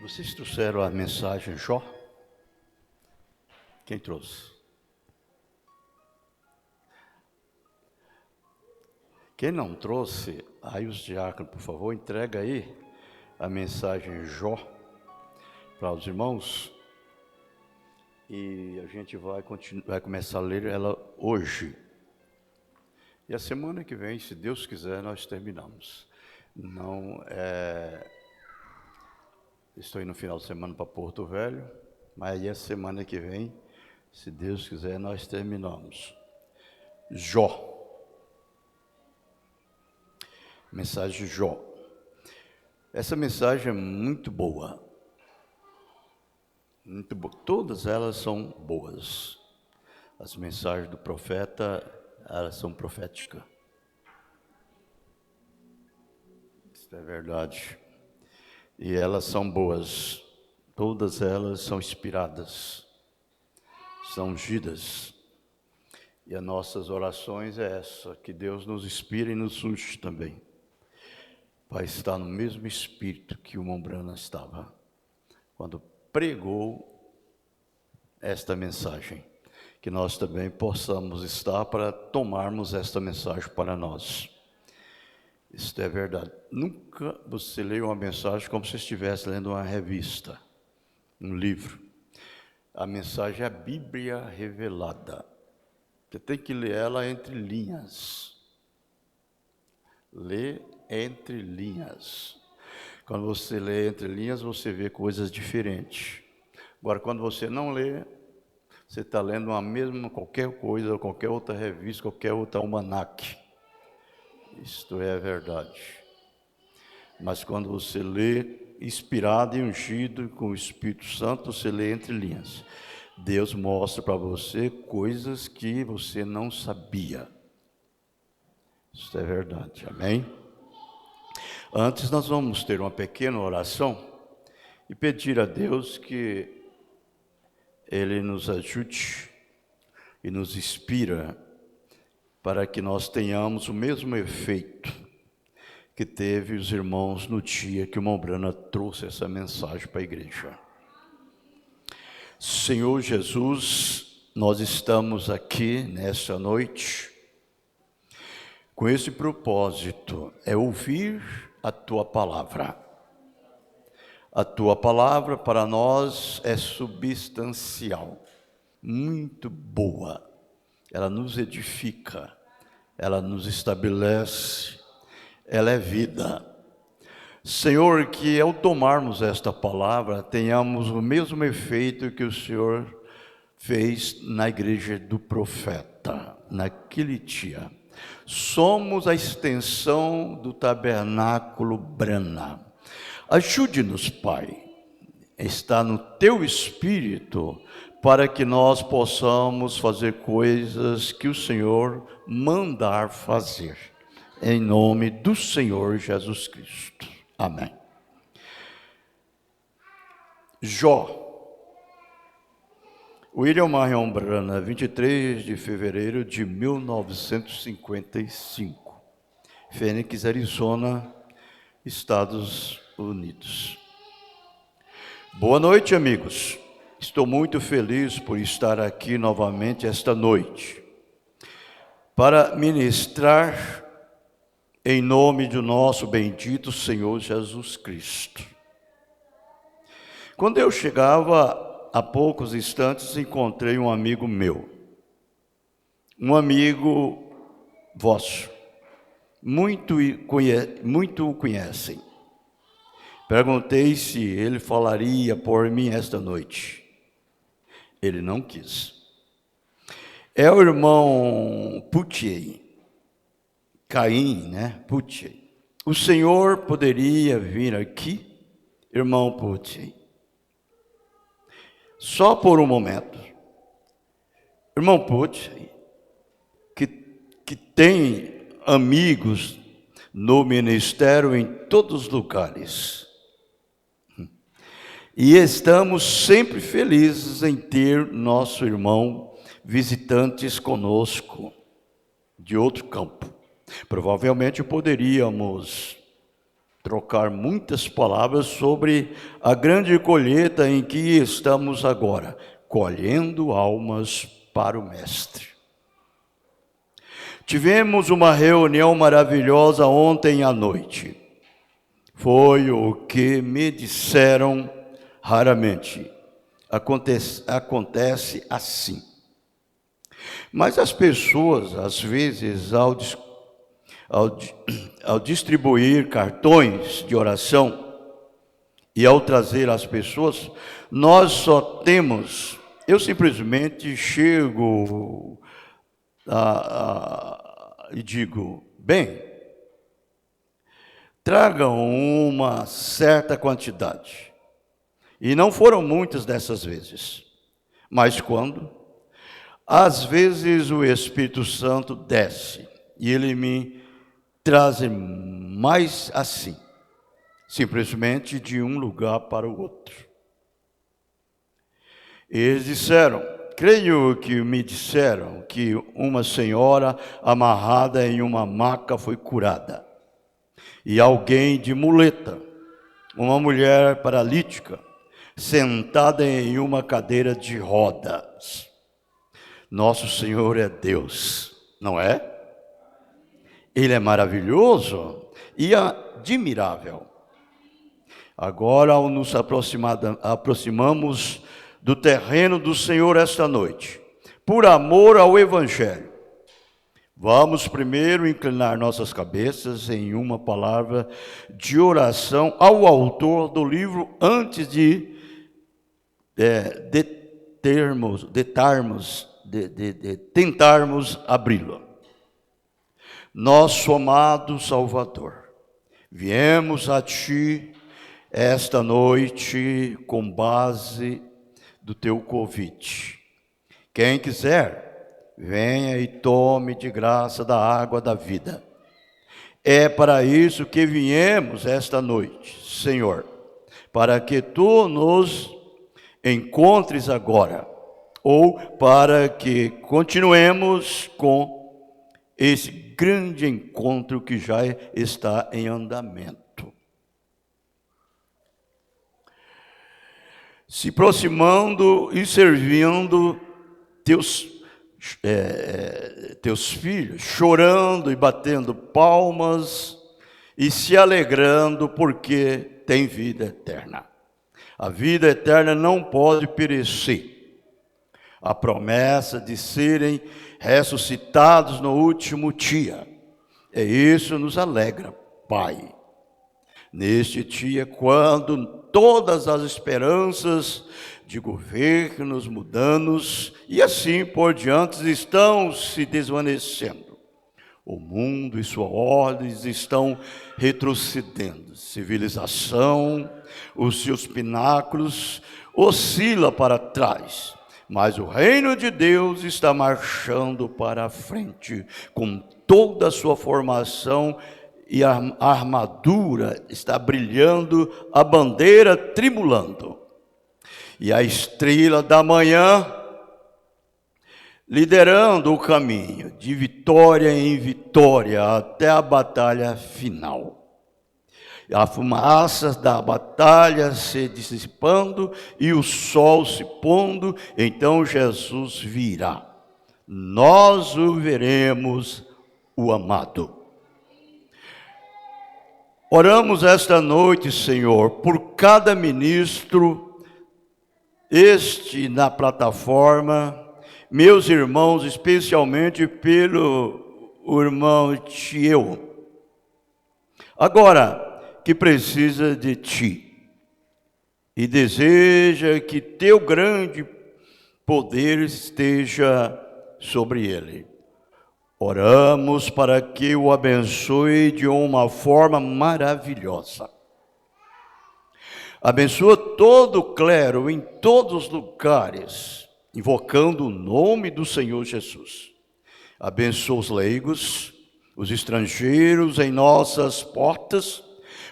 Vocês trouxeram a mensagem Jó? Quem trouxe? Quem não trouxe, aí os diáconos, por favor, entrega aí a mensagem Jó para os irmãos. E a gente vai começar a ler ela hoje. E a semana que vem, se Deus quiser, nós terminamos. Estou indo no final de semana para Porto Velho, mas aí a semana que vem, se Deus quiser, nós terminamos. Jó. Mensagem de Jó. Essa mensagem é muito boa. Muito boa. Todas elas são boas. As mensagens do profeta, elas são proféticas. Isso é verdade. E elas são boas. Todas elas são inspiradas. São ungidas. E as nossas orações é essa, que Deus nos inspire e nos unge também, para estar no mesmo espírito que o Mombrana estava, quando pregou esta mensagem, que nós também possamos estar para tomarmos esta mensagem para nós. Isso é verdade. Nunca você lê uma mensagem como se estivesse lendo uma revista, um livro. A mensagem é a Bíblia revelada. Você tem que ler ela entre linhas. Lê entre linhas. Quando você lê entre linhas, você vê coisas diferentes. Agora, quando você não lê, você está lendo a mesma qualquer coisa, qualquer outra revista, qualquer outra almanaque. Isto é a verdade. Mas quando você lê, inspirado e ungido com o Espírito Santo, você lê entre linhas. Deus mostra para você coisas que você não sabia. Isso é verdade, amém? Antes nós vamos ter uma pequena oração e pedir a Deus que Ele nos ajude e nos inspira para que nós tenhamos o mesmo efeito que teve os irmãos no dia que o Mombrana trouxe essa mensagem para a igreja. Senhor Jesus, nós estamos aqui nessa noite com esse propósito, é ouvir a Tua palavra. A Tua palavra para nós é substancial, muito boa. Ela nos edifica, ela nos estabelece, ela é vida. Senhor, que ao tomarmos esta palavra, tenhamos o mesmo efeito que o Senhor fez na igreja do profeta, naquele dia. Somos a extensão do tabernáculo Brana. Ajude-nos, Pai, está no Teu Espírito, para que nós possamos fazer coisas que o Senhor mandar fazer. Em nome do Senhor Jesus Cristo. Amém. Jó. William Marion Brana, 23 de fevereiro de 1955. Phoenix, Arizona, Estados Unidos. Boa noite, amigos. Estou muito feliz por estar aqui novamente esta noite para ministrar em nome do nosso bendito Senhor Jesus Cristo. Quando eu chegava, há poucos instantes, encontrei um amigo meu, um amigo vosso, muito o conhecem. Perguntei se ele falaria por mim esta noite. Ele não quis. É o irmão Putier, Caim, né? Putier. O senhor poderia vir aqui, irmão Putier? Só por um momento. Irmão Putier, que tem amigos no ministério em todos os lugares. E estamos sempre felizes em ter nosso irmão visitantes conosco de outro campo. Provavelmente poderíamos trocar muitas palavras sobre a grande colheita em que estamos agora, colhendo almas para o Mestre. Tivemos uma reunião maravilhosa ontem à noite. Foi o que me disseram raramente. Acontece assim. Mas as pessoas, às vezes, ao distribuir cartões de oração e ao trazer as pessoas, nós só temos... Eu simplesmente chego e digo, bem, tragam uma certa quantidade. E não foram muitas dessas vezes. Mas quando? Às vezes o Espírito Santo desce e ele me traz mais assim, simplesmente de um lugar para o outro. Eles disseram, creio que me disseram que uma senhora amarrada em uma maca foi curada. E alguém de muleta, uma mulher paralítica, sentada em uma cadeira de rodas. Nosso Senhor é Deus, não é? Ele é maravilhoso e admirável. Agora, ao nos aproximamos do terreno do Senhor esta noite, por amor ao Evangelho, vamos primeiro inclinar nossas cabeças em uma palavra de oração ao autor do livro, antes de tentarmos abri-lo. Nosso amado Salvador, viemos a Ti esta noite com base do Teu convite. Quem quiser, venha e tome de graça da água da vida. É para isso que viemos esta noite, Senhor, para que Tu nos encontres agora, ou para que continuemos com esse grande encontro que já está em andamento. Se aproximando e servindo teus filhos, chorando e batendo palmas e se alegrando porque tem vida eterna. A vida eterna não pode perecer. A promessa de serem ressuscitados no último dia. E isso nos alegra, Pai. Neste dia, quando todas as esperanças de governos mudanos e assim por diante estão se desvanecendo. O mundo e suas ordens estão retrocedendo. Civilização, os seus pináculos oscila para trás. Mas o reino de Deus está marchando para a frente, com toda a sua formação e a armadura está brilhando, a bandeira tremulando. E a estrela da manhã liderando o caminho de vitória em vitória até a batalha final. A fumaça da batalha se dissipando e o sol se pondo, então Jesus virá. Nós o veremos, o amado. Oramos esta noite, Senhor, por cada ministro, na plataforma, meus irmãos, especialmente pelo irmão Tieu. Agora, que precisa de Ti e deseja que Teu grande poder esteja sobre ele. Oramos para que o abençoe de uma forma maravilhosa. Abençoa todo o clero em todos os lugares, invocando o nome do Senhor Jesus. Abençoa os leigos, os estrangeiros em nossas portas,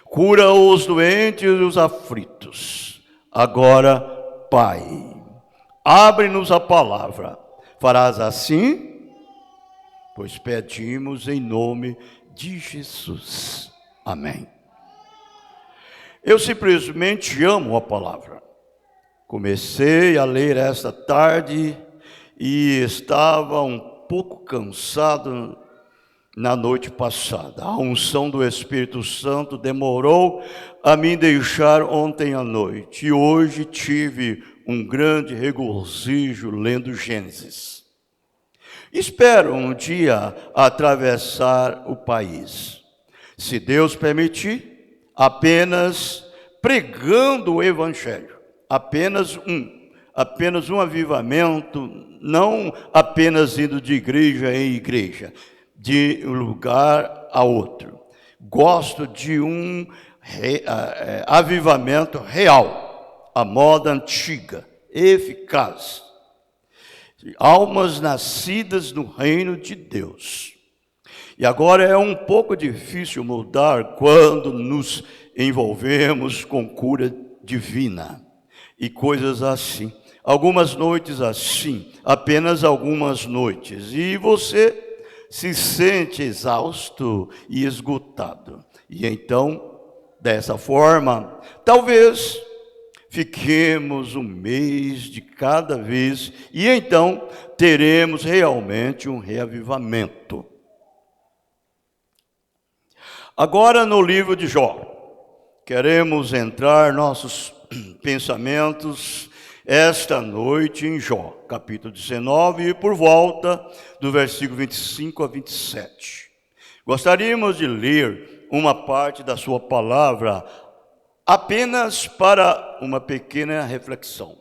cura os doentes e os aflitos. Agora, Pai, abre-nos a palavra. Farás assim? Pois pedimos em nome de Jesus. Amém. Eu simplesmente amo a palavra. Comecei a ler esta tarde e estava um pouco cansado na noite passada. A unção do Espírito Santo demorou a me deixar ontem à noite. E hoje tive um grande regozijo lendo Gênesis. Espero um dia atravessar o país. Se Deus permitir, apenas pregando o Evangelho. Apenas um avivamento, não apenas indo de igreja em igreja, de um lugar a outro. Gosto de um avivamento real, a moda antiga, eficaz. Almas nascidas no reino de Deus. E agora é um pouco difícil mudar quando nos envolvemos com cura divina e coisas assim. Algumas noites assim, apenas algumas noites. E você se sente exausto e esgotado. E então, dessa forma, talvez fiquemos um mês de cada vez e então teremos realmente um reavivamento. Agora no livro de Jó, queremos entrar nossos pensamentos esta noite em Jó, capítulo 19, e por volta do versículo 25 a 27. Gostaríamos de ler uma parte da sua palavra apenas para uma pequena reflexão.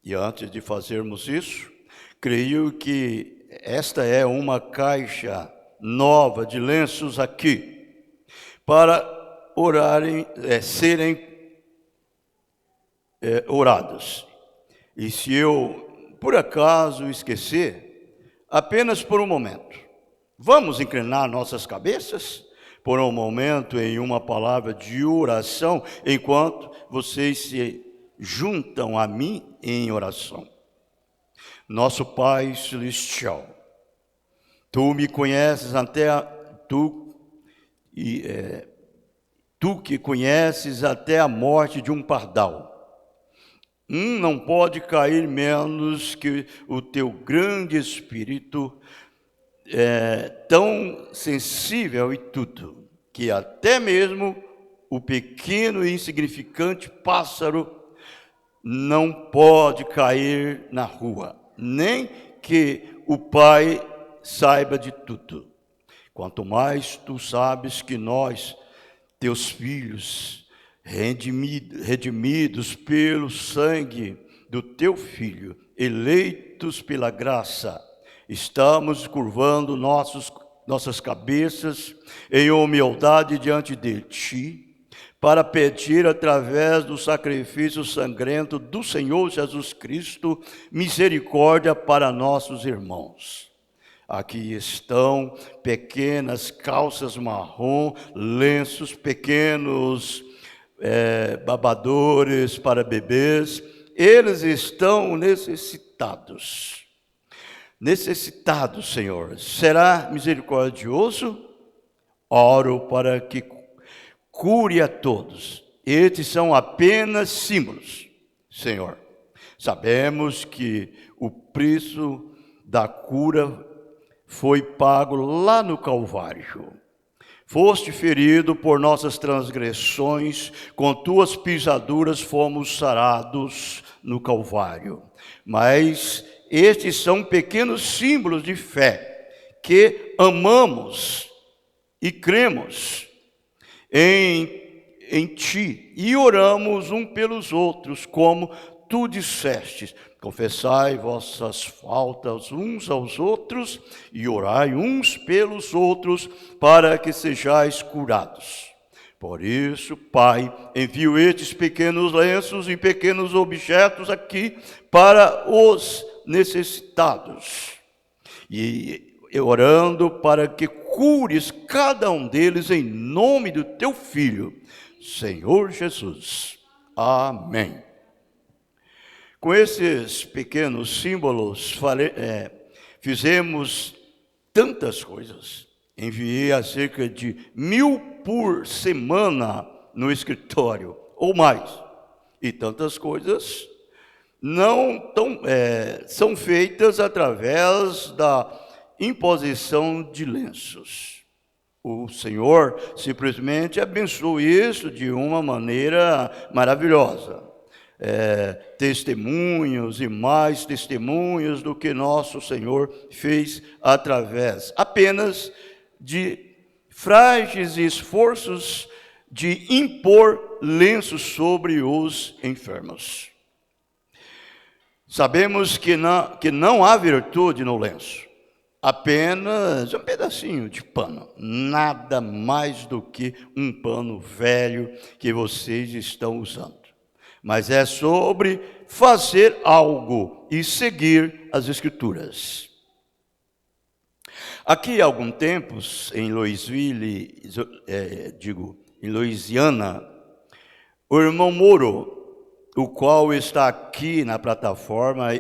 E antes de fazermos isso, creio que esta é uma caixa nova de lenços aqui, para serem orados. E se eu, por acaso, esquecer, apenas por um momento, vamos inclinar nossas cabeças por um momento em uma palavra de oração, enquanto vocês se juntam a mim em oração. Nosso Pai Celestial, Tu me conheces Tu que conheces até a morte de um pardal. Não pode cair menos que o Teu grande Espírito tão sensível e tudo, que até mesmo o pequeno e insignificante pássaro não pode cair na rua, nem que o Pai saiba de tudo. Quanto mais Tu sabes que nós, Teus filhos, redimidos pelo sangue do Teu Filho, eleitos pela graça, estamos curvando nossas cabeças em humildade diante de Ti, para pedir através do sacrifício sangrento do Senhor Jesus Cristo, misericórdia para nossos irmãos. Aqui estão pequenas calças marrom, lenços pequenos, babadores para bebês. Eles estão necessitados, Senhor. Será misericordioso? Oro para que cure a todos. Estes são apenas símbolos, Senhor. Sabemos que o preço da cura foi pago lá no Calvário. Foste ferido por nossas transgressões, com tuas pisaduras fomos sarados no Calvário. Mas estes são pequenos símbolos de fé, que amamos e cremos em Ti, e oramos um pelos outros, como Tu dissestes: confessai vossas faltas uns aos outros e orai uns pelos outros, para que sejais curados. Por isso, Pai, envio estes pequenos lenços e pequenos objetos aqui para os necessitados, e orando para que cures cada um deles em nome do Teu Filho, Senhor Jesus. Amém. Com esses pequenos símbolos, fizemos tantas coisas. Enviei a cerca de 1000 por semana no escritório, ou mais. E tantas coisas são feitas através da imposição de lenços. O Senhor simplesmente abençoou isso de uma maneira maravilhosa. Testemunhos e mais testemunhos do que nosso Senhor fez através apenas de frágeis esforços de impor lenços sobre os enfermos. Sabemos que não há virtude no lenço, apenas um pedacinho de pano, nada mais do que um pano velho que vocês estão usando. Mas é sobre fazer algo e seguir as Escrituras. Aqui há alguns tempos, em Louisiana, o irmão Moro, o qual está aqui na plataforma,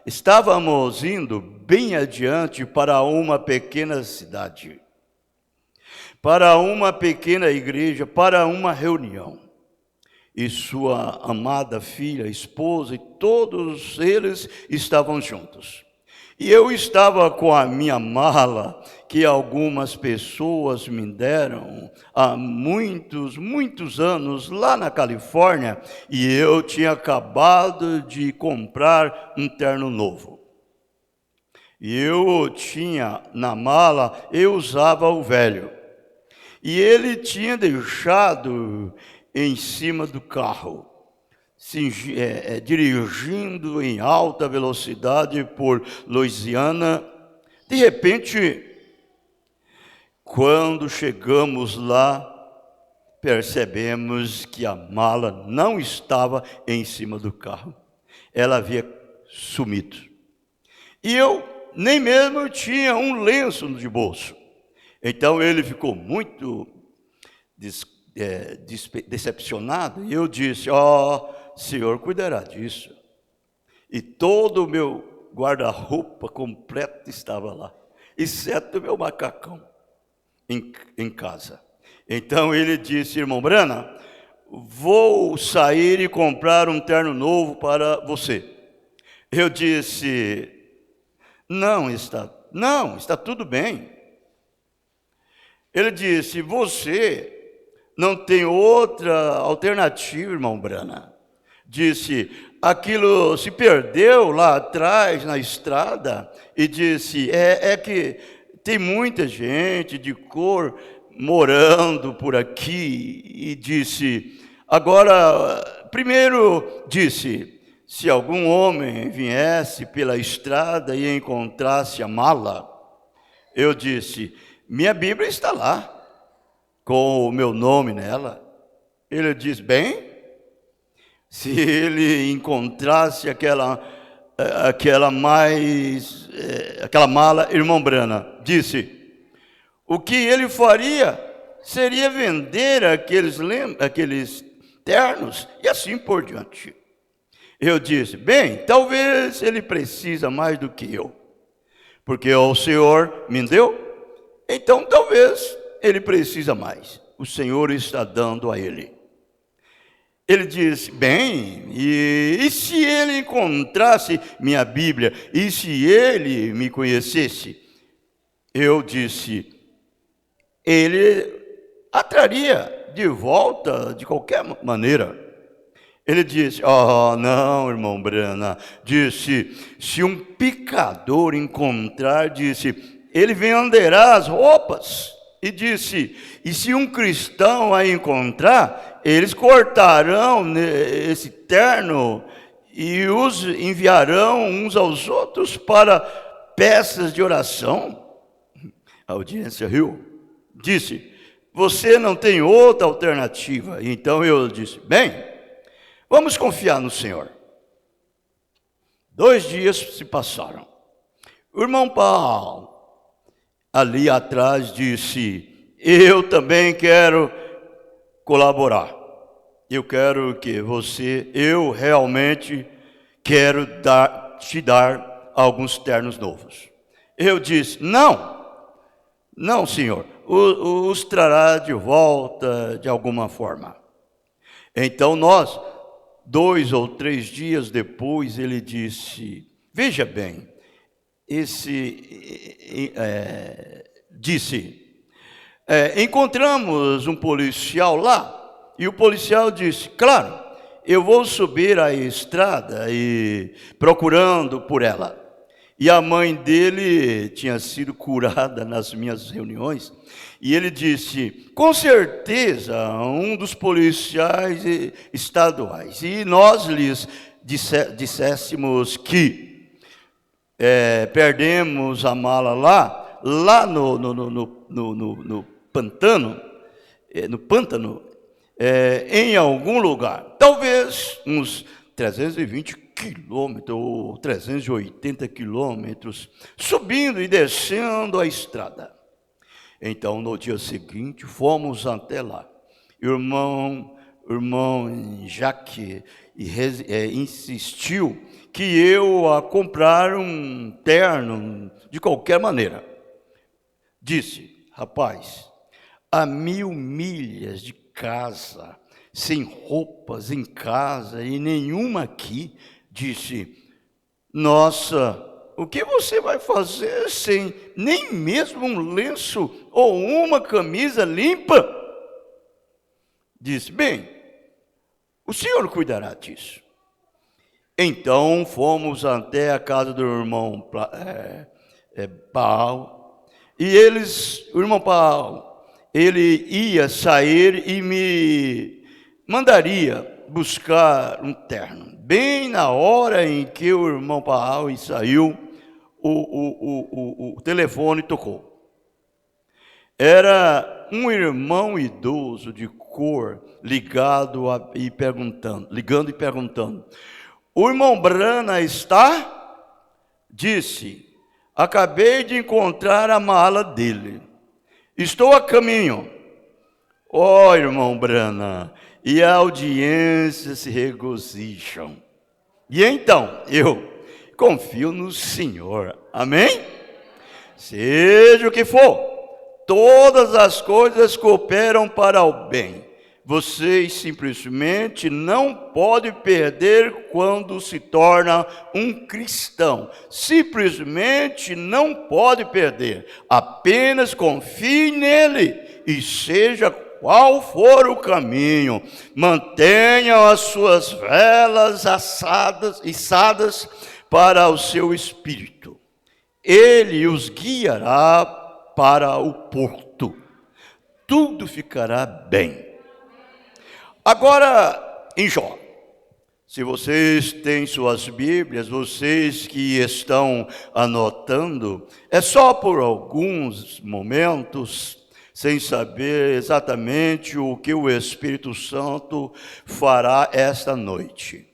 estávamos indo bem adiante para uma pequena cidade, para uma pequena igreja, para uma reunião. E sua amada filha, esposa, e todos eles estavam juntos. E eu estava com a minha mala, que algumas pessoas me deram há muitos anos, lá na Califórnia, e eu tinha acabado de comprar um terno novo. E eu tinha na mala, eu usava o velho. E ele tinha deixado em cima do carro, dirigindo em alta velocidade por Louisiana. De repente, quando chegamos lá, percebemos que a mala não estava em cima do carro. Ela havia sumido. E eu nem mesmo tinha um lenço de bolso. Então ele ficou muito decepcionado, e eu disse: Senhor cuidará disso. E todo o meu guarda-roupa completo estava lá, exceto o meu macacão em casa. Então ele disse: irmão Brana, vou sair e comprar um terno novo para você. Eu disse: não, está tudo bem. Ele disse: você não tem outra alternativa, irmão Brana. Disse: aquilo se perdeu lá atrás na estrada. E disse: é que tem muita gente de cor morando por aqui. E disse: agora, primeiro disse, se algum homem viesse pela estrada e encontrasse a mala, eu disse: minha Bíblia está lá, com o meu nome nela. Ele diz: bem, se ele encontrasse aquela mala, irmão Brana, disse, o que ele faria seria vender aqueles ternos e assim por diante. Eu disse: bem, talvez ele precisa mais do que eu, porque o Senhor me deu, então talvez ele precisa mais. O Senhor está dando a ele. Ele disse: bem, e se ele encontrasse minha Bíblia, e se ele me conhecesse? Eu disse: ele a traria de volta de qualquer maneira. Ele disse: não, irmão Brana. Disse: se um pecador encontrar, disse, ele venderá as roupas. E disse: e se um cristão a encontrar, eles cortarão esse terno e os enviarão uns aos outros para peças de oração. A audiência riu. Disse: você não tem outra alternativa. Então eu disse: bem, vamos confiar no Senhor. 2 dias se passaram. O irmão Paulo, ali atrás, disse: eu também quero colaborar. Eu quero que eu realmente quero te dar alguns ternos novos. Eu disse: não, senhor, os trará de volta de alguma forma. Então nós, 2 ou 3 dias depois, ele disse, veja bem, encontramos um policial lá, e o policial disse, claro, eu vou subir a estrada e procurando por ela. E a mãe dele tinha sido curada nas minhas reuniões, e ele disse, com certeza, um dos policiais estaduais. E nós lhes disséssemos que perdemos a mala lá no pântano, em algum lugar, talvez uns 320 quilômetros ou 380 quilômetros, subindo e descendo a estrada. Então, no dia seguinte, fomos até lá. Irmão Jacques insistiu que eu a comprar um terno de qualquer maneira. Disse, rapaz, a 1000 milhas de casa, sem roupas em casa e nenhuma aqui, disse, nossa, o que você vai fazer sem nem mesmo um lenço ou uma camisa limpa? Disse, bem, o senhor cuidará disso. Então fomos até a casa do irmão Paulo, e o irmão Paulo, ele ia sair e me mandaria buscar um terno. Bem na hora em que o irmão Paulo saiu, o telefone tocou. Era um irmão idoso de cor ligando e perguntando. O irmão Brana está? Disse, acabei de encontrar a mala dele. Estou a caminho. Irmão Brana, e a audiência se regozijam. E então, eu confio no Senhor. Amém? Seja o que for, todas as coisas cooperam para o bem. Vocês simplesmente não podem perder quando se torna um cristão. Simplesmente não pode perder. Apenas confie nele e seja qual for o caminho, mantenham as suas velas içadas para o seu espírito. Ele os guiará para o porto. Tudo ficará bem. Agora, em Jó, se vocês têm suas Bíblias, vocês que estão anotando, é só por alguns momentos, sem saber exatamente o que o Espírito Santo fará esta noite.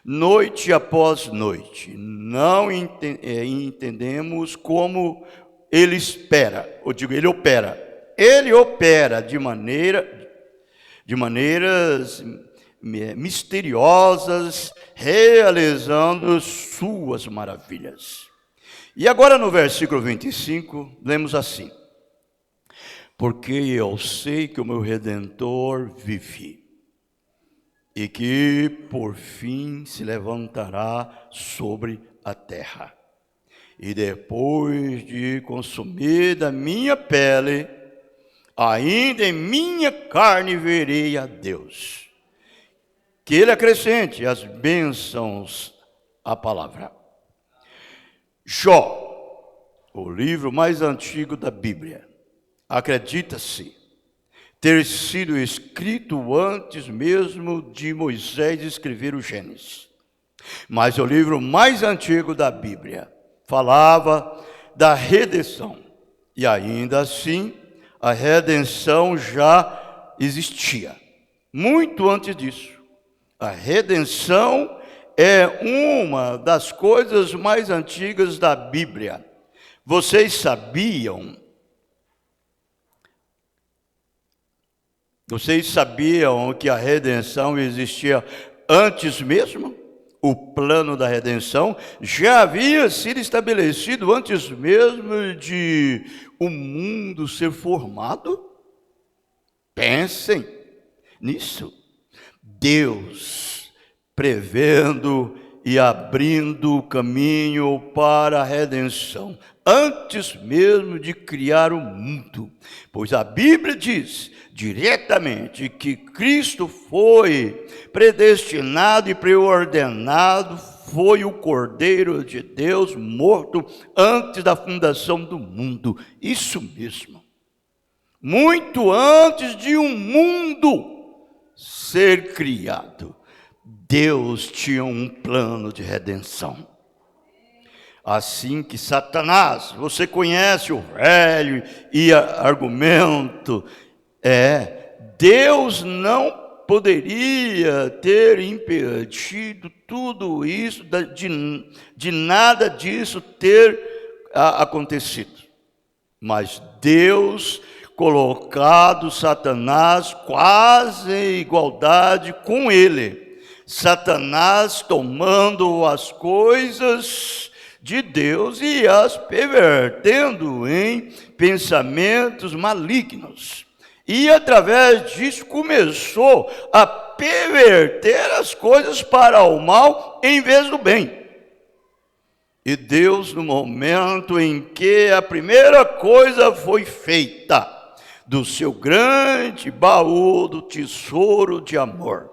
Noite após noite, não entendemos como ele espera, ele opera. Ele opera de maneiras misteriosas, realizando suas maravilhas. E agora no versículo 25, lemos assim: porque eu sei que o meu Redentor vive, e que por fim se levantará sobre a terra. E depois de consumida minha pele, ainda em minha carne verei a Deus. Que Ele acrescente as bênçãos à palavra. Jó, o livro mais antigo da Bíblia, acredita-se ter sido escrito antes mesmo de Moisés escrever o Gênesis. Mas o livro mais antigo da Bíblia falava da redenção. E ainda assim, a redenção já existia. Muito antes disso. A redenção é uma das coisas mais antigas da Bíblia. Vocês sabiam que a redenção existia antes mesmo? O plano da redenção já havia sido estabelecido antes mesmo de o mundo ser formado. Pensem nisso. Deus prevendo e abrindo o caminho para a redenção, antes mesmo de criar o mundo. Pois a Bíblia diz diretamente que Cristo foi predestinado e preordenado, foi o Cordeiro de Deus morto antes da fundação do mundo. Isso mesmo. Muito antes de um mundo ser criado, Deus tinha um plano de redenção. Assim que Satanás, você conhece o velho e argumento, Deus não poderia ter impedido tudo isso, de nada disso ter acontecido. Mas Deus colocado Satanás quase em igualdade com ele. Satanás tomando as coisas de Deus e as pervertendo em pensamentos malignos. E através disso começou a perverter as coisas para o mal em vez do bem. E Deus, no momento em que a primeira coisa foi feita, do seu grande baú do tesouro de amor,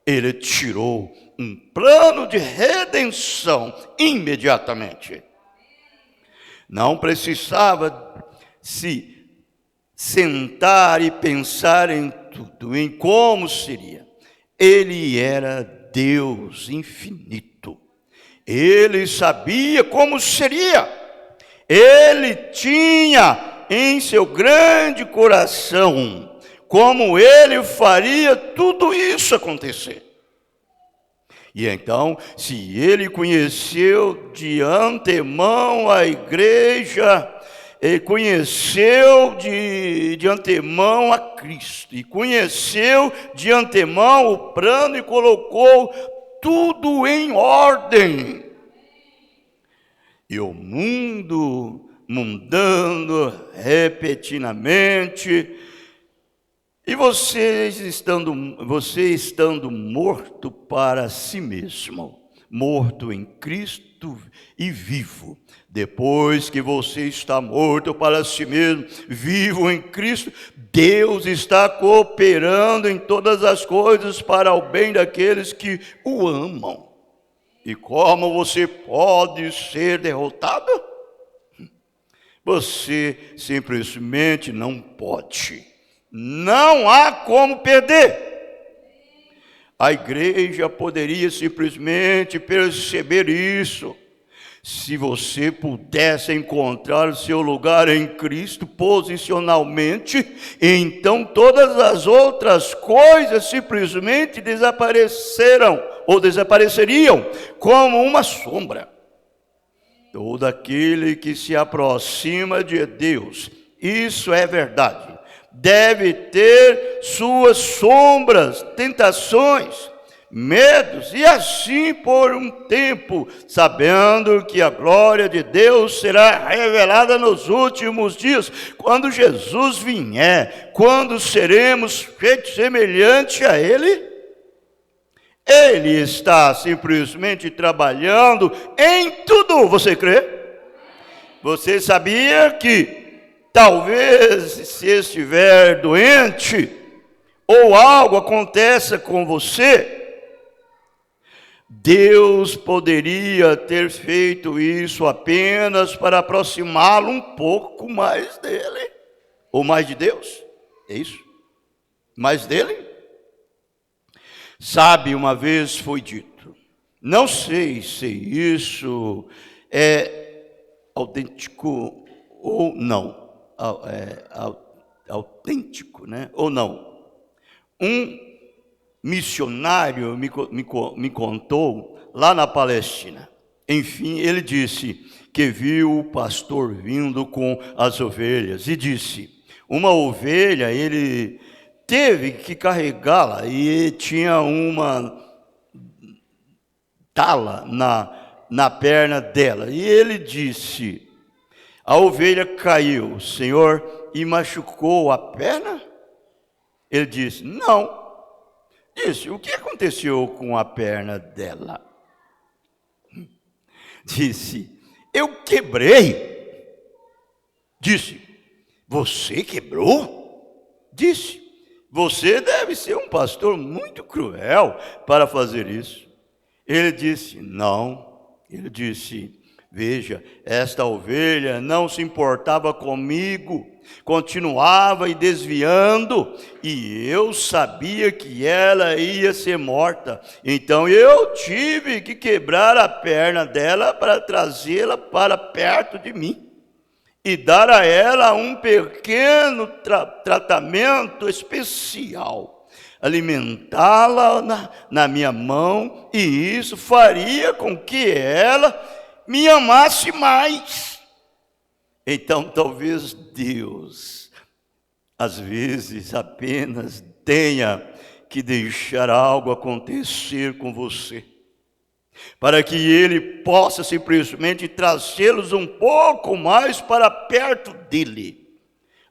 ele tirou um plano de redenção imediatamente. Não precisava se sentar e pensar em tudo, em como seria. Ele era Deus infinito. Ele sabia como seria. Ele tinha em seu grande coração como ele faria tudo isso acontecer. E então, se ele conheceu de antemão a igreja, ele conheceu de antemão a Cristo, e conheceu de antemão o plano e colocou tudo em ordem. E o mundo mundando repetidamente, e você estando morto para si mesmo, morto em Cristo e vivo. Depois que você está morto para si mesmo, vivo em Cristo, Deus está cooperando em todas as coisas para o bem daqueles que o amam. E como você pode ser derrotado? Você simplesmente não pode. Não há como perder. A igreja poderia simplesmente perceber isso. Se você pudesse encontrar o seu lugar em Cristo posicionalmente, então todas as outras coisas simplesmente desapareceram ou desapareceriam como uma sombra. Todo aquele que se aproxima de Deus, isso é verdade, deve ter suas sombras, tentações, medos, e assim por um tempo, sabendo que a glória de Deus será revelada nos últimos dias, quando Jesus vier, quando seremos feitos semelhante a Ele. Ele está simplesmente trabalhando em tudo, você crê? Você sabia que talvez se estiver doente, ou algo aconteça com você, Deus poderia ter feito isso apenas para aproximá-lo um pouco mais dele, ou mais de Deus, é isso? Mais dele? Sabe, uma vez foi dito, não sei se isso é autêntico ou não, autêntico, né? Ou não. Um missionário me contou lá na Palestina. Enfim, ele disse que viu o pastor vindo com as ovelhas e disse, uma ovelha ele teve que carregá-la e tinha uma tala na perna dela. E ele disse: a ovelha caiu, Senhor, e machucou a perna? Ele disse: não. Disse: o que aconteceu com a perna dela? Disse: eu quebrei. Disse: você quebrou? Disse: você deve ser um pastor muito cruel para fazer isso. Ele disse: não. Ele disse: veja, esta ovelha não se importava comigo, continuava desviando, e eu sabia que ela ia ser morta. Então eu tive que quebrar a perna dela para trazê-la para perto de mim e dar a ela um pequeno tratamento especial, alimentá-la na minha mão, e isso faria com que ela me amasse mais. Então talvez Deus, às vezes, apenas tenha que deixar algo acontecer com você, para que Ele possa simplesmente trazê-los um pouco mais para perto dEle,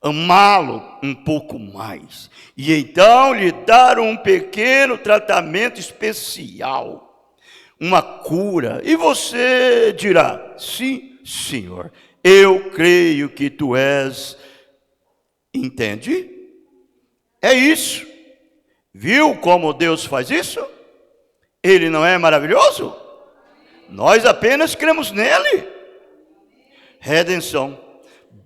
amá-lo um pouco mais, e então lhe dar um pequeno tratamento especial, uma cura. E você dirá: sim, Senhor, eu creio que Tu és. Entende? É isso. Viu como Deus faz isso? Ele não é maravilhoso? Nós apenas cremos nele. Redenção.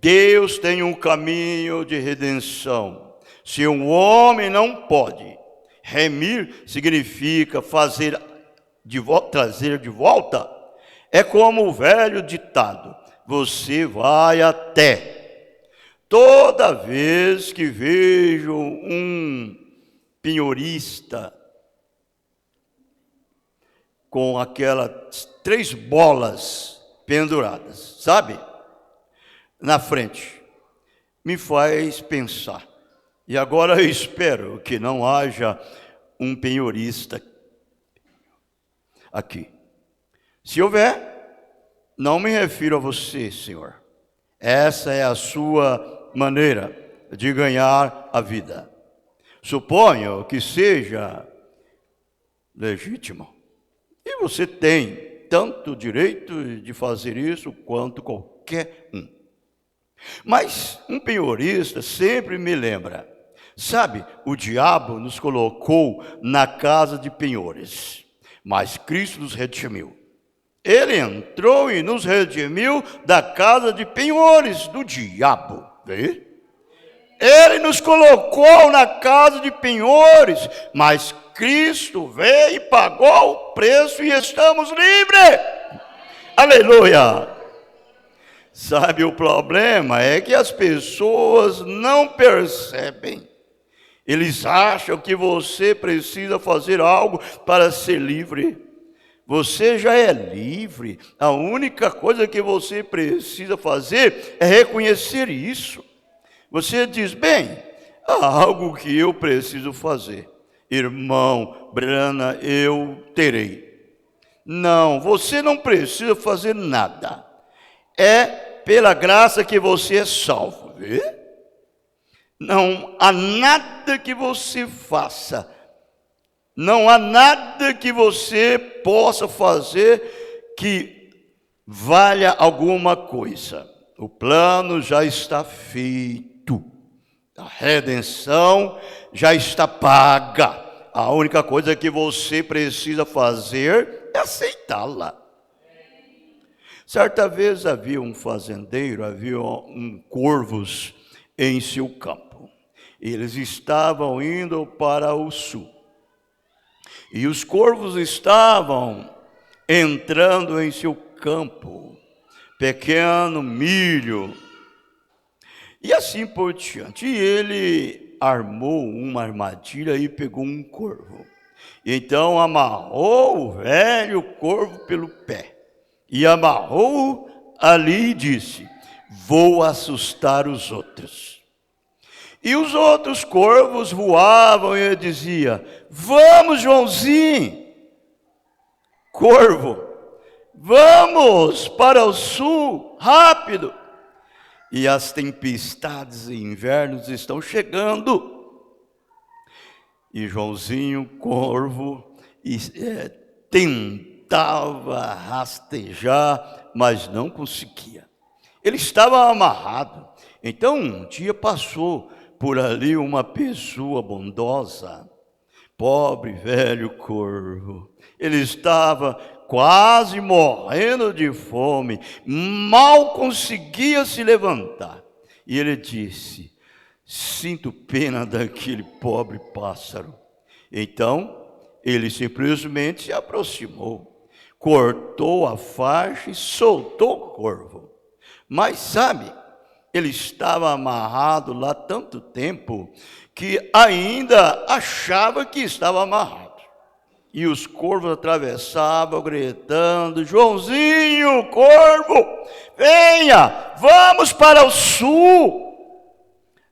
Deus tem um caminho de redenção. Se um homem não pode remir, significa trazer de volta. É como o velho ditado: você vai até. Toda vez que vejo um penhorista com aquelas 3 bolas penduradas, sabe, na frente, me faz pensar. E agora eu espero que não haja um penhorista aqui. Se houver, não me refiro a você, Senhor. Essa é a sua maneira de ganhar a vida. Suponho que seja legítimo. E você tem tanto direito de fazer isso quanto qualquer um. Mas um penhorista sempre me lembra, sabe, o diabo nos colocou na casa de penhores, mas Cristo nos redimiu. Ele entrou e nos redimiu da casa de penhores do diabo. Vê? Ele nos colocou na casa de penhores, mas Cristo veio e pagou o preço e estamos livres. Aleluia! Sabe, o problema é que as pessoas não percebem. Eles acham que você precisa fazer algo para ser livre. Você já é livre. A única coisa que você precisa fazer é reconhecer isso. Você diz: bem, há algo que eu preciso fazer. Irmão Brana, eu terei. Não, você não precisa fazer nada. É pela graça que você é salvo. Vê? Não há nada que você faça. Não há nada que você possa fazer que valha alguma coisa. O plano já está feito. A redenção já está paga. A única coisa que você precisa fazer é aceitá-la. Certa vez havia um fazendeiro, havia corvos em seu campo. Eles estavam indo para o sul. E os corvos estavam entrando em seu campo, pequeno milho, e assim por diante. E ele armou uma armadilha e pegou um corvo. Então amarrou o velho corvo pelo pé, e amarrou-o ali e disse: vou assustar os outros. E os outros corvos voavam e ele dizia: vamos, Joãozinho, corvo, vamos para o sul, rápido! E as tempestades e invernos estão chegando. E Joãozinho, corvo, tentava rastejar, mas não conseguia. Ele estava amarrado. Então um dia passou por ali uma pessoa bondosa, pobre velho corvo. Ele estava quase morrendo de fome, mal conseguia se levantar. E ele disse: sinto pena daquele pobre pássaro. Então ele simplesmente se aproximou, cortou a faixa e soltou o corvo. Mas sabe, ele estava amarrado lá tanto tempo que ainda achava que estava amarrado. E os corvos atravessavam gritando: Joãozinho, corvo, venha, vamos para o sul.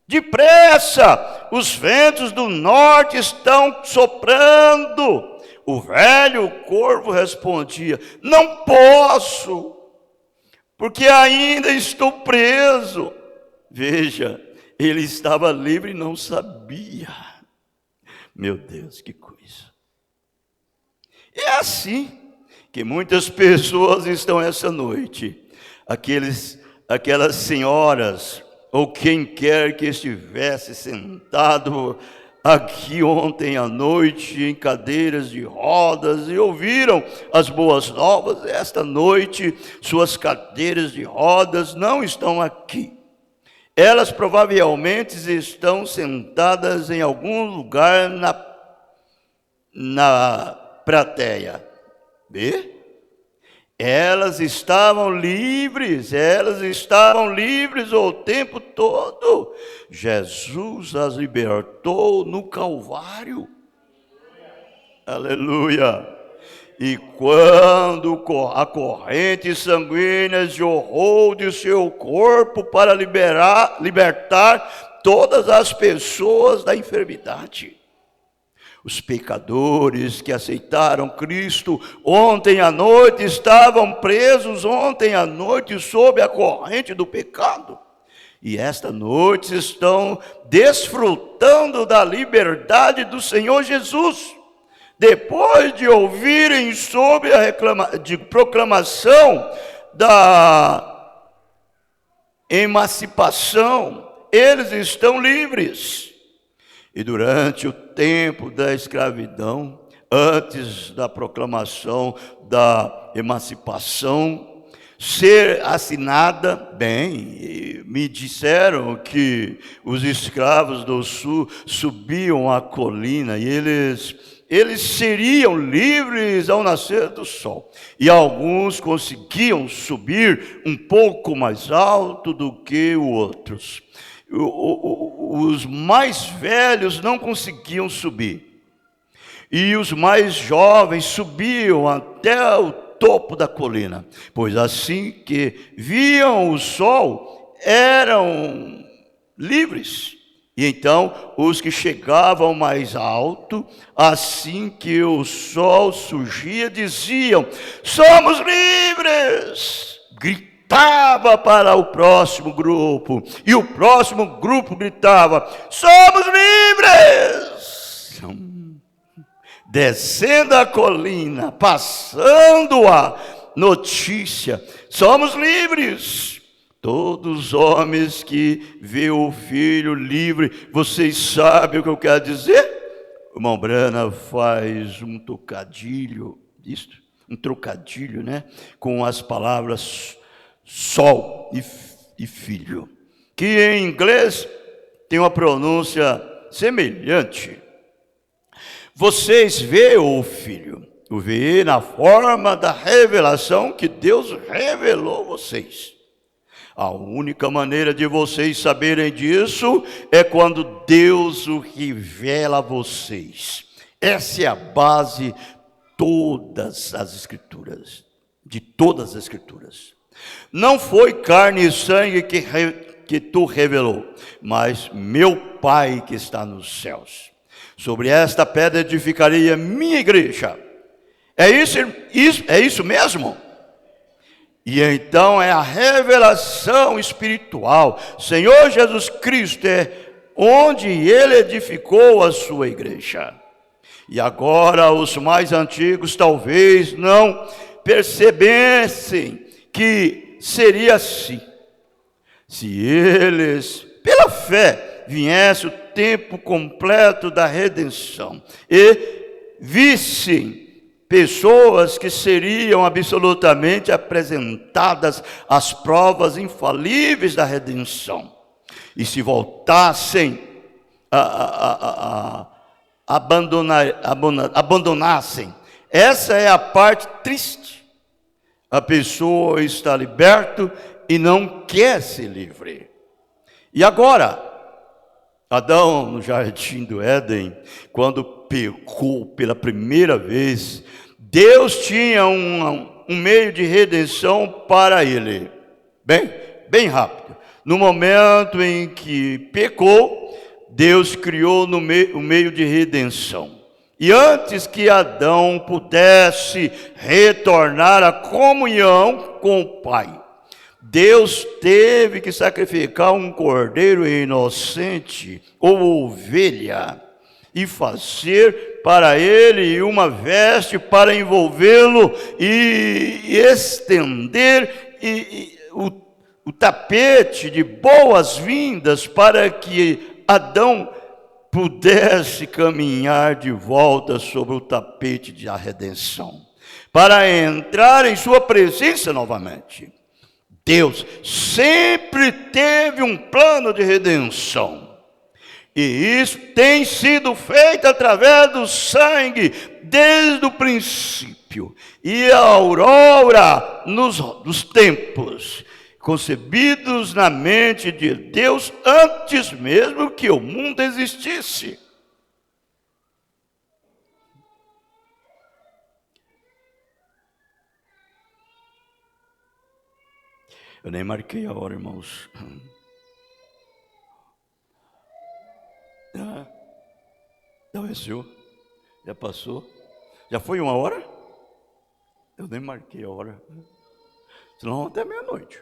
Depressa, os ventos do norte estão soprando. O velho corvo respondia: não posso, porque ainda estou preso. Veja, ele estava livre e não sabia. Meu Deus, que coisa. É assim que muitas pessoas estão essa noite. Aquelas senhoras, ou quem quer que estivesse sentado aqui ontem à noite em cadeiras de rodas e ouviram as boas novas, esta noite suas cadeiras de rodas não estão aqui. Elas provavelmente estão sentadas em algum lugar na plateia. Vê? Elas estavam livres o tempo todo. Jesus as libertou no Calvário. Aleluia. E quando a corrente sanguínea jorrou de seu corpo para libertar todas as pessoas da enfermidade. Os pecadores que aceitaram Cristo ontem à noite estavam presos ontem à noite sob a corrente do pecado. E esta noite estão desfrutando da liberdade do Senhor Jesus. Depois de ouvirem sobre a proclamação da emancipação, eles estão livres. E durante o tempo da escravidão, antes da proclamação da emancipação ser assinada, bem, me disseram que os escravos do sul subiam a colina e eles seriam livres ao nascer do sol. E alguns conseguiam subir um pouco mais alto do que os outros. Os mais velhos não conseguiam subir. E os mais jovens subiam até o topo da colina. Pois assim que viam o sol, eram livres. E então, os que chegavam mais alto, assim que o sol surgia, diziam: somos livres! Gritava para o próximo grupo, e o próximo grupo gritava: somos livres! Descendo a colina, passando a notícia: somos livres! Todos os homens que vê o filho livre, vocês sabem o que eu quero dizer? O irmão Brana faz um trocadilho, né? Com as palavras sol e filho, que em inglês tem uma pronúncia semelhante. Vocês veem o filho, o vê na forma da revelação que Deus revelou a vocês. A única maneira de vocês saberem disso é quando Deus o revela a vocês. Essa é a base de todas as Escrituras. Não foi carne e sangue que tu revelou, mas meu Pai que está nos céus. Sobre esta pedra edificarei a minha igreja. É isso mesmo? E então é a revelação espiritual. Senhor Jesus Cristo é onde Ele edificou a sua igreja. E agora os mais antigos talvez não percebessem que seria assim. Se eles, pela fé, viesse o tempo completo da redenção e vissem pessoas que seriam absolutamente apresentadas às provas infalíveis da redenção, e se voltassem abandonassem, essa é a parte triste. A pessoa está liberta e não quer ser livre. E agora, Adão, no jardim do Éden, quando pecou pela primeira vez, Deus tinha um meio de redenção para ele. Bem rápido. No momento em que pecou, Deus criou o meio de redenção. E antes que Adão pudesse retornar à comunhão com o Pai, Deus teve que sacrificar um cordeiro inocente ou ovelha e fazer para ele uma veste para envolvê-lo e estender o tapete de boas-vindas para que Adão pudesse caminhar de volta sobre o tapete da redenção, para entrar em sua presença novamente. Deus sempre teve um plano de redenção, e isso tem sido feito através do sangue desde o princípio, e a aurora dos tempos, concebidos na mente de Deus antes mesmo que o mundo existisse. Eu nem marquei a hora, irmãos. Já venceu? Já passou? Já foi 1 hora? Eu nem marquei a hora. Senão até meia-noite.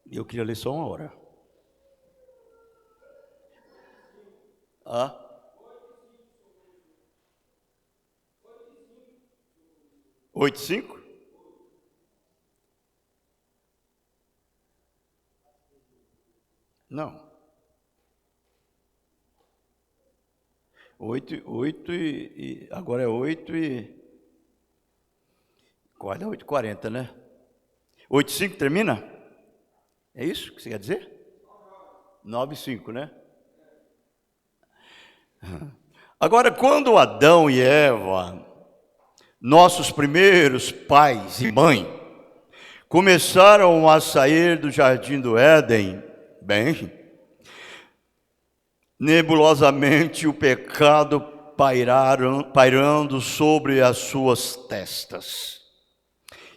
Eu queria ler só 1 hora. 8:05? Não. 8 e agora é 8 e quase 8:40, né? 8:05 termina? É isso que você quer dizer? 9:05, né? Agora, quando Adão e Eva, nossos primeiros pais e mãe, começaram a sair do jardim do Éden, nebulosamente o pecado pairando sobre as suas testas,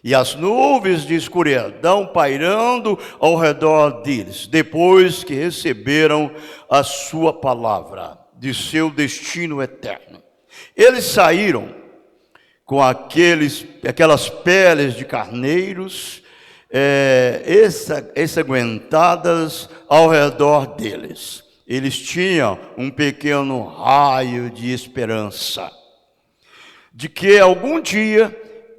e as nuvens de escuridão pairando ao redor deles, depois que receberam a sua palavra de seu destino eterno. Eles saíram com aquelas peles de carneiros ensanguentadas ao redor deles. Eles tinham um pequeno raio de esperança de que algum dia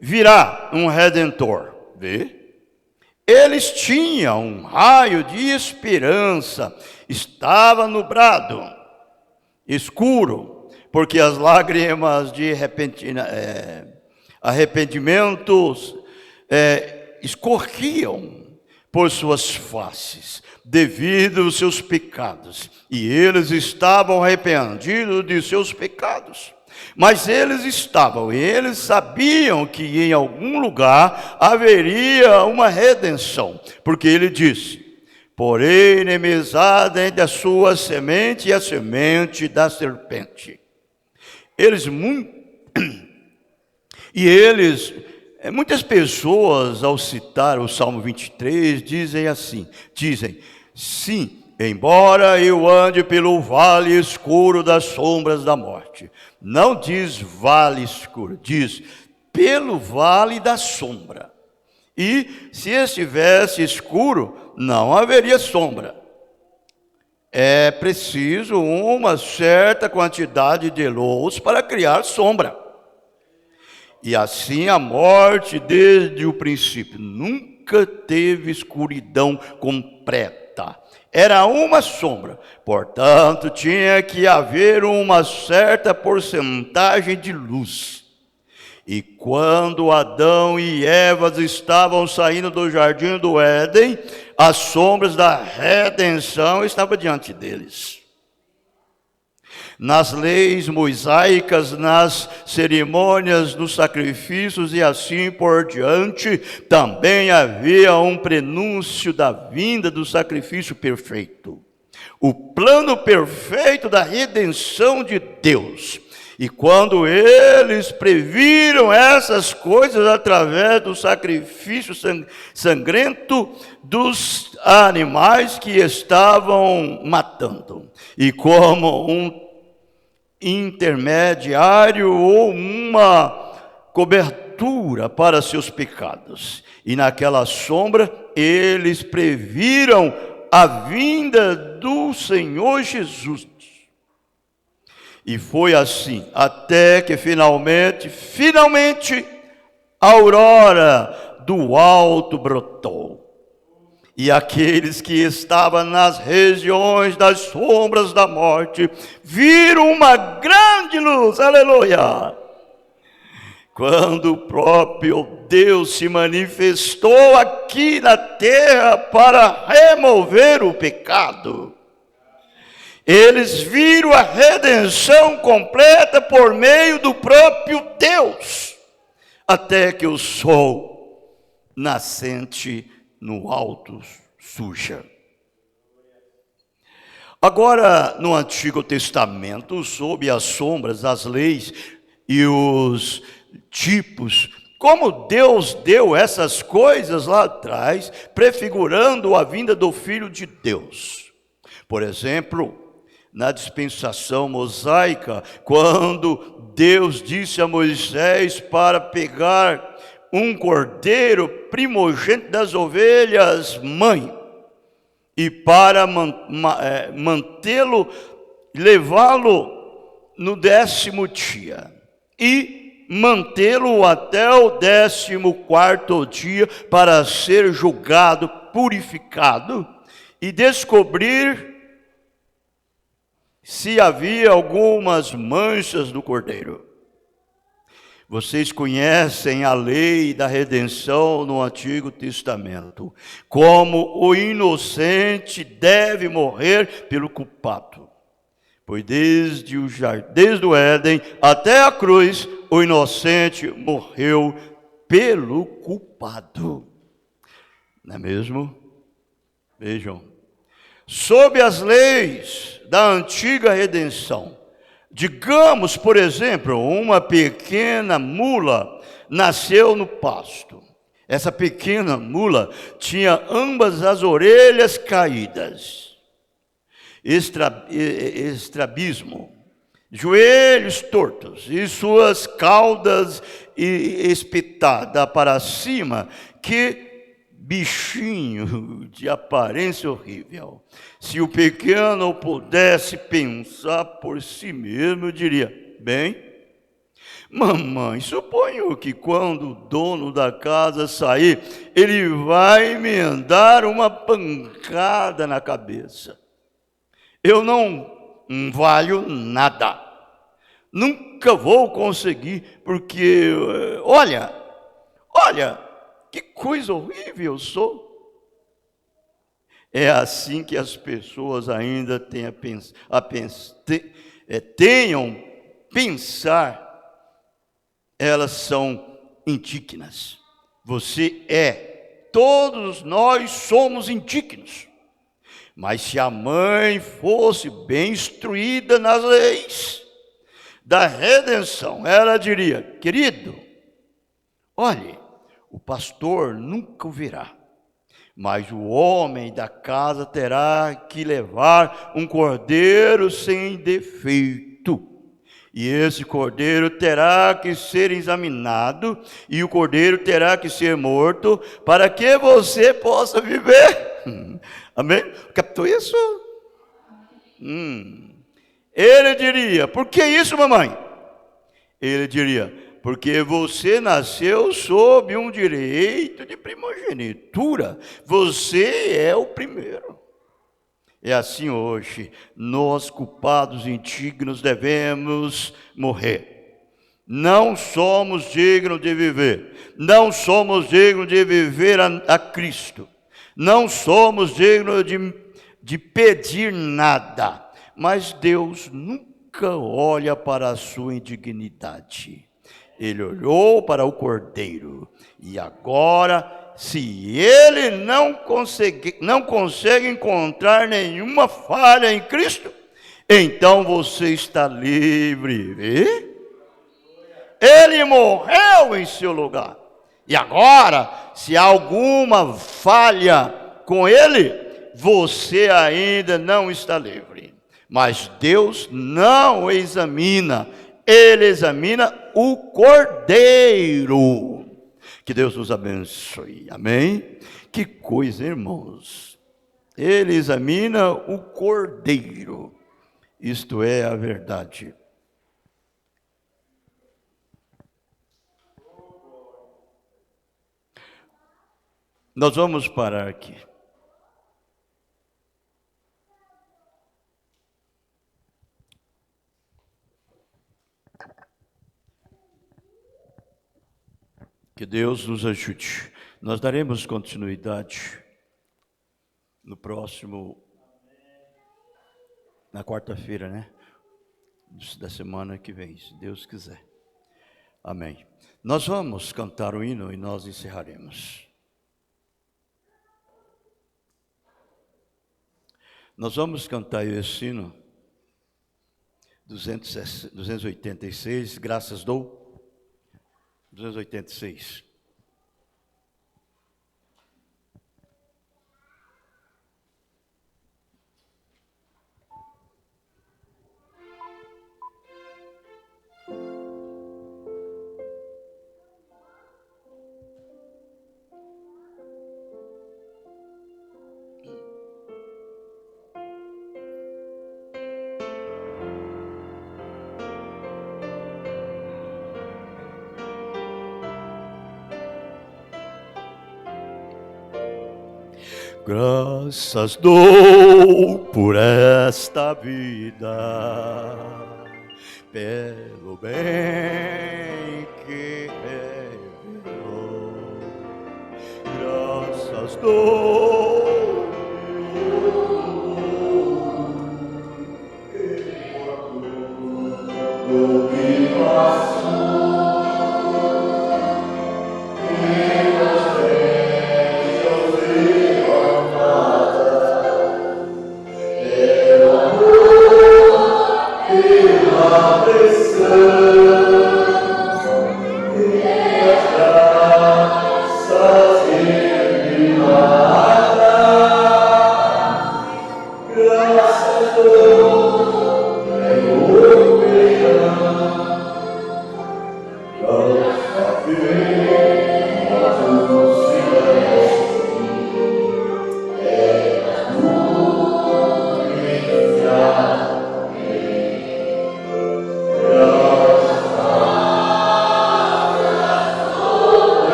virá um Redentor. Eles tinham um raio de esperança. Estava nublado, escuro, porque as lágrimas de arrependimentos escorriam por suas faces, devido aos seus pecados, e eles estavam arrependidos de seus pecados. Mas eles sabiam que em algum lugar haveria uma redenção, porque ele disse: porém, inimizade entre a sua semente e a semente da serpente. Muitas pessoas, ao citar o Salmo 23, dizem: sim, Embora eu ande pelo vale escuro das sombras da morte. Não diz vale escuro, diz pelo vale da sombra. E se estivesse escuro, não haveria sombra. É preciso uma certa quantidade de luz para criar sombra. E assim a morte desde o princípio nunca teve escuridão completa. Era uma sombra, portanto tinha que haver uma certa porcentagem de luz. E quando Adão e Eva estavam saindo do jardim do Éden, as sombras da redenção estavam diante deles. Nas leis mosaicas, nas cerimônias, nos sacrifícios e assim por diante, também havia um prenúncio da vinda do sacrifício perfeito. O plano perfeito da redenção de Deus. E quando eles previram essas coisas através do sacrifício sangrento dos animais que estavam matando, e como um intermediário ou uma cobertura para seus pecados. E naquela sombra eles previram a vinda do Senhor Jesus. E foi assim, até que finalmente, a aurora do alto brotou. E aqueles que estavam nas regiões das sombras da morte, viram uma grande luz, aleluia! Quando o próprio Deus se manifestou aqui na terra para remover o pecado. Eles viram a redenção completa por meio do próprio Deus, até que o sol nascente no alto surja. Agora, no Antigo Testamento, sob as sombras, as leis e os tipos, como Deus deu essas coisas lá atrás, prefigurando a vinda do Filho de Deus. Por exemplo, na dispensação mosaica, quando Deus disse a Moisés para pegar um cordeiro primogênito das ovelhas mãe, e para mantê-lo, levá-lo no 10º dia, e mantê-lo até o 14º dia, para ser julgado, purificado, e descobrir se havia algumas manchas no cordeiro. Vocês conhecem a lei da redenção no Antigo Testamento, como o inocente deve morrer pelo culpado. Pois desde o Éden até a cruz, o inocente morreu pelo culpado. Não é mesmo? Vejam. Sob as leis da antiga redenção, digamos, por exemplo, uma pequena mula nasceu no pasto. Essa pequena mula tinha ambas as orelhas caídas, estrabismo, joelhos tortos e suas caudas espetadas para cima, que bichinho de aparência horrível. Se o pequeno pudesse pensar por si mesmo, eu diria: bem, mamãe, suponho que quando o dono da casa sair, ele vai me dar uma pancada na cabeça. Eu não valho nada. Nunca vou conseguir, porque, olha, que coisa horrível eu sou. É assim que as pessoas ainda tenham pensar, elas são indignas. Todos nós somos indignos. Mas se a mãe fosse bem instruída nas leis da redenção, ela diria: querido, olhe, o pastor nunca o verá, Mas o homem da casa terá que levar um cordeiro sem defeito. E esse cordeiro terá que ser examinado, e o cordeiro terá que ser morto, para que você possa viver. Amém? Captou isso? Ele diria, por que isso, mamãe? Ele diria, porque você nasceu sob um direito de primogenitura. Você é o primeiro. É assim hoje, nós culpados indignos devemos morrer. Não somos dignos de viver. Não somos dignos de viver a Cristo. Não somos dignos de pedir nada. Mas Deus nunca olha para a sua indignidade. Ele olhou para o cordeiro. E agora, se ele não consegue encontrar nenhuma falha em Cristo, então você está livre. Ele morreu em seu lugar. E agora, se há alguma falha com ele, você ainda não está livre. Mas Deus não examina, ele examina o cordeiro. Que Deus nos abençoe, amém? Que coisa, irmãos. Ele examina o cordeiro, isto é a verdade. Nós vamos parar aqui. Que Deus nos ajude. Nós daremos continuidade no próximo, na quarta-feira, né? Da semana que vem, se Deus quiser. Amém. Nós vamos cantar o hino e nós encerraremos. Nós vamos cantar esse hino 286, graças dou. 286. Graças dou por esta vida, pelo bem que revelou. Graças dou. Do que passou. Graças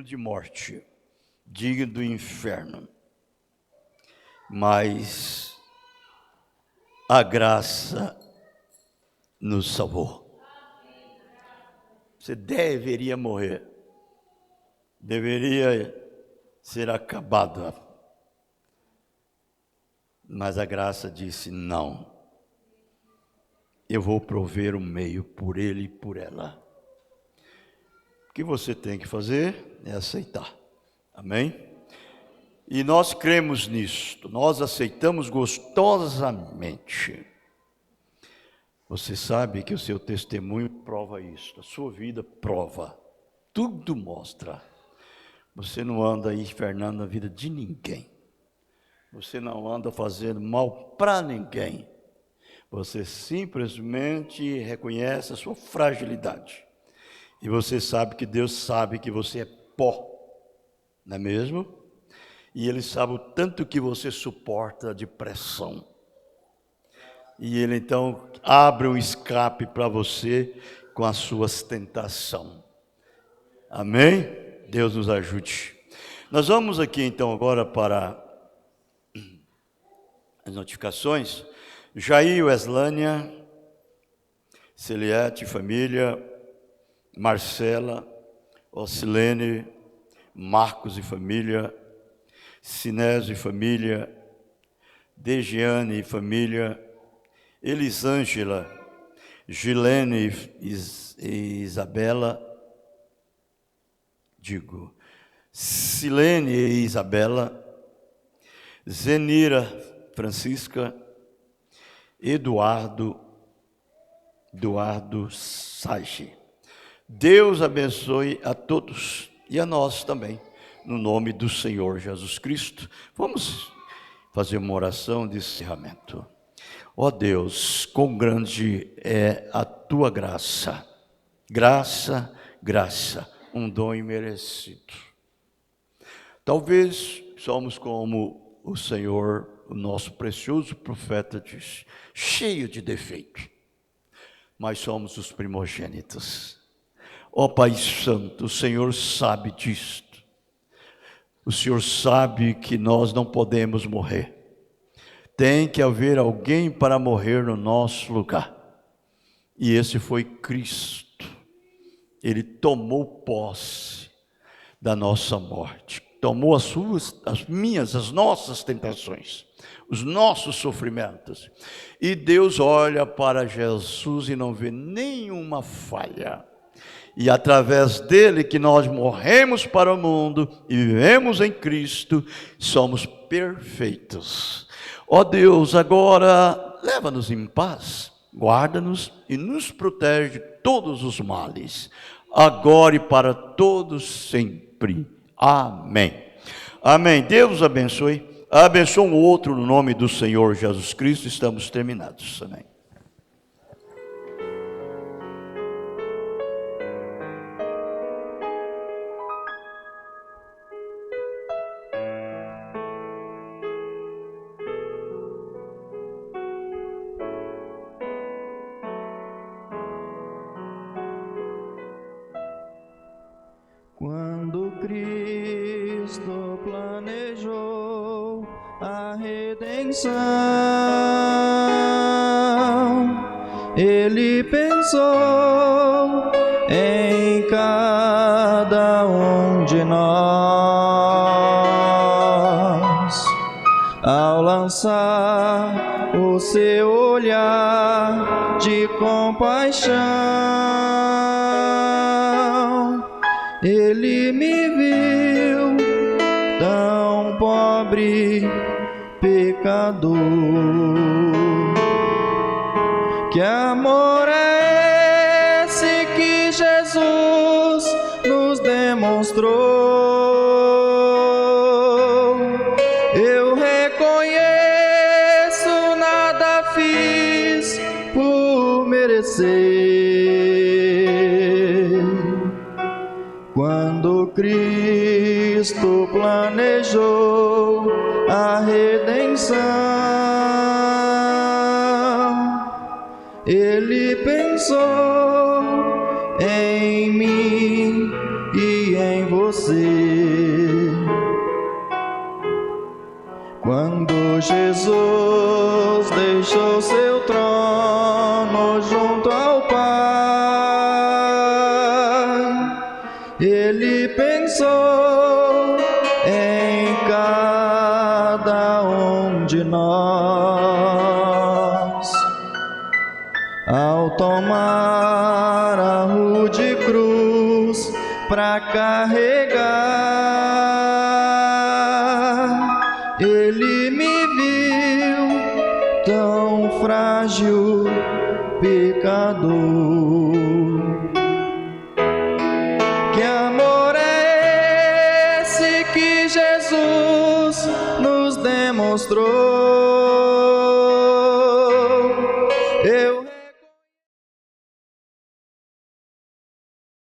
digno de morte, digno do inferno. Mas a graça nos salvou. Você deveria morrer, deveria ser acabado, mas a graça disse: não, eu vou prover um meio por ele e por ela. O que você tem que fazer é aceitar, amém? E nós cremos nisto, nós aceitamos gostosamente. Você sabe que o seu testemunho prova isso, a sua vida prova, tudo mostra. Você não anda aí infernando a vida de ninguém, você não anda fazendo mal para ninguém, você simplesmente reconhece a sua fragilidade, e você sabe que Deus sabe que você é pó, não é mesmo? E Ele sabe o tanto que você suporta de pressão, e Ele então abre um escape para você com as suas tentações, amém? Deus nos ajude. Nós vamos aqui então agora para as notificações. Jair, Weslânia, Celiette, família, Marcela, Ocilene, Marcos e família, Sinésio e família, Degiane e família, Elisângela, Gilene e Isabela, Silene e Isabela, Zenira, Francisca, Eduardo Sage. Deus abençoe a todos e a nós também, no nome do Senhor Jesus Cristo. Vamos fazer uma oração de encerramento. Ó Deus, quão grande é a tua graça, graça, um dom imerecido. Talvez somos como o Senhor, o nosso precioso profeta diz, cheio de defeito, mas somos os primogênitos. Ó Pai Santo, o Senhor sabe disto. O Senhor sabe que nós não podemos morrer. Tem que haver alguém para morrer no nosso lugar. E esse foi Cristo. Ele tomou posse da nossa morte. Tomou as nossas tentações, os nossos sofrimentos. E Deus olha para Jesus e não vê nenhuma falha. E através dele que nós morremos para o mundo e vivemos em Cristo, somos perfeitos. Ó Deus, agora leva-nos em paz, guarda-nos e nos protege de todos os males, agora e para todos sempre. Amém. Amém. Deus abençoe. Abençoe um outro no nome do Senhor Jesus Cristo. Estamos terminados. Amém. Quando Cristo planejou a redenção, Ele pensou em cada um de nós, ao lançar o seu olhar de compaixão. Ele me viu tão pobre, pecador. Que amor é esse que Jesus nos demonstrou? Eu reconheço, nada fiz por merecer. Quando Cristo planejou a redenção, Ele pensou em mim e em você. você. Quando Jesus deixou seu trono junto ao Pai, ele pensou em cada um de nós. Ao tomar a rude cruz para carregar, ele me viu tão frágil, pecador. Que amor é esse que Jesus nos demonstrou?